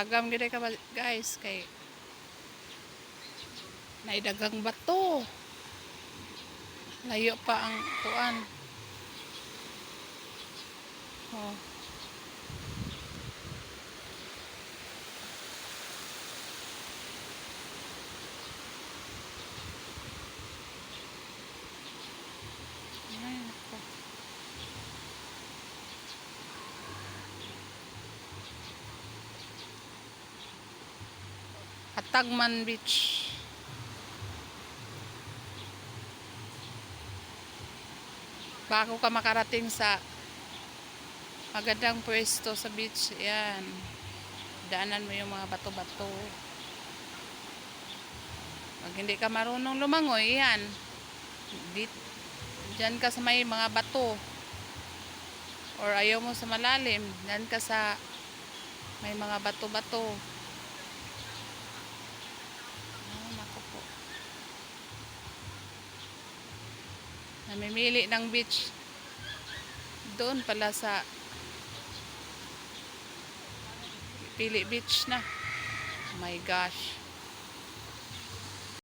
Tagam gid ka guys kay naidagang bato. Layo pa ang kuan. Oh. Ay, nako. Atagman Beach. Bago ka makarating sa magandang pwesto sa beach, yan. Daanan mo yung mga bato-bato. Pag hindi ka marunong lumangoy, yan. Diyan ka sa may mga bato. Or ayaw mo sa malalim, diyan ka sa may mga bato-bato. Namimili ng beach doon pala sa Pili Beach na. Oh my gosh.